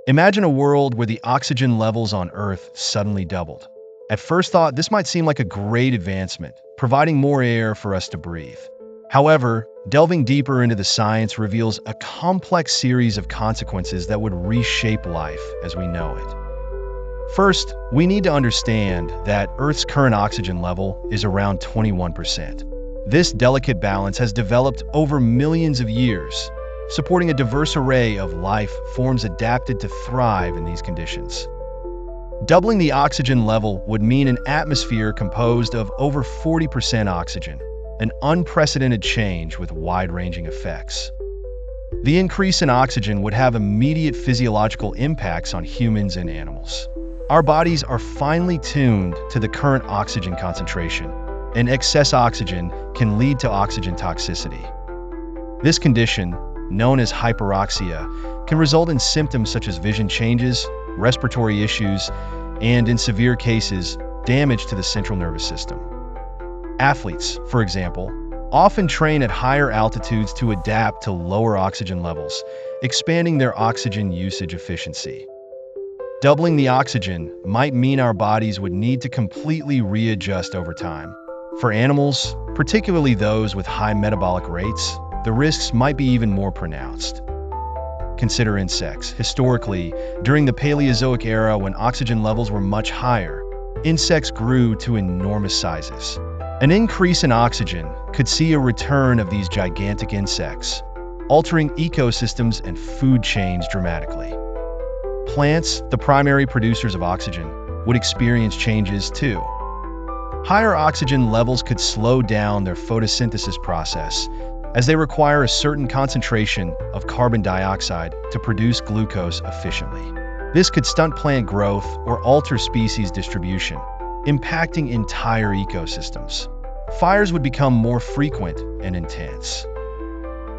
Imagine a world where the oxygen levels on Earth suddenly doubled. At first thought, this might seem like a great advancement, providing more air for us to breathe. However, delving deeper into the science reveals a complex series of consequences that would reshape life as we know it. First, we need to understand that Earth's current oxygen level is around 21%. This delicate balance has developed over millions of years, supporting a diverse array of life forms adapted to thrive in these conditions. Doubling the oxygen level would mean an atmosphere composed of over 40% oxygen, an unprecedented change with wide-ranging effects. The increase in oxygen would have immediate physiological impacts on humans and animals. Our bodies are finely tuned to the current oxygen concentration, and excess oxygen can lead to oxygen toxicity. This condition, known as hyperoxia, can result in symptoms such as vision changes, respiratory issues, and in severe cases, damage to the central nervous system. Athletes, for example, often train at higher altitudes to adapt to lower oxygen levels, expanding their oxygen usage efficiency. Doubling the oxygen might mean our bodies would need to completely readjust over time. For animals, particularly those with high metabolic rates, the risks might be even more pronounced. Consider insects. Historically, during the Paleozoic era when oxygen levels were much higher, insects grew to enormous sizes. An increase in oxygen could see a return of these gigantic insects, altering ecosystems and food chains dramatically. Plants, the primary producers of oxygen, would experience changes too. Higher oxygen levels could slow down their photosynthesis process, as they require a certain concentration of carbon dioxide to produce glucose efficiently. This could stunt plant growth or alter species distribution, impacting entire ecosystems. Fires would become more frequent and intense.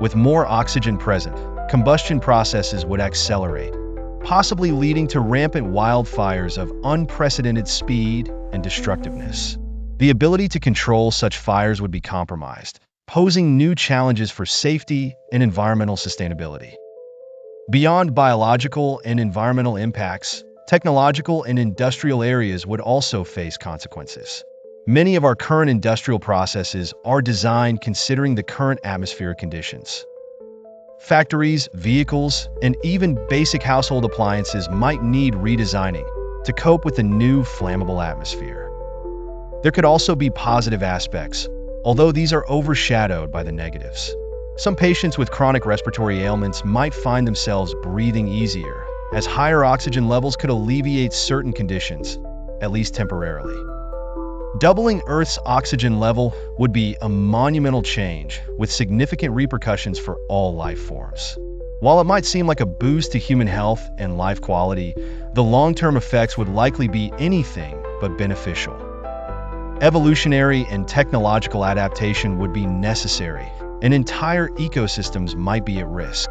With more oxygen present, combustion processes would accelerate, possibly leading to rampant wildfires of unprecedented speed and destructiveness. The ability to control such fires would be compromised, posing new challenges for safety and environmental sustainability. Beyond biological and environmental impacts, technological and industrial areas would also face consequences. Many of our current industrial processes are designed considering the current atmospheric conditions. Factories, vehicles, and even basic household appliances might need redesigning to cope with the new flammable atmosphere. There could also be positive aspects, although these are overshadowed by the negatives. Some patients with chronic respiratory ailments might find themselves breathing easier, as higher oxygen levels could alleviate certain conditions, at least temporarily. Doubling Earth's oxygen level would be a monumental change with significant repercussions for all life forms. While it might seem like a boost to human health and life quality, the long-term effects would likely be anything but beneficial. Evolutionary and technological adaptation would be necessary, and entire ecosystems might be at risk.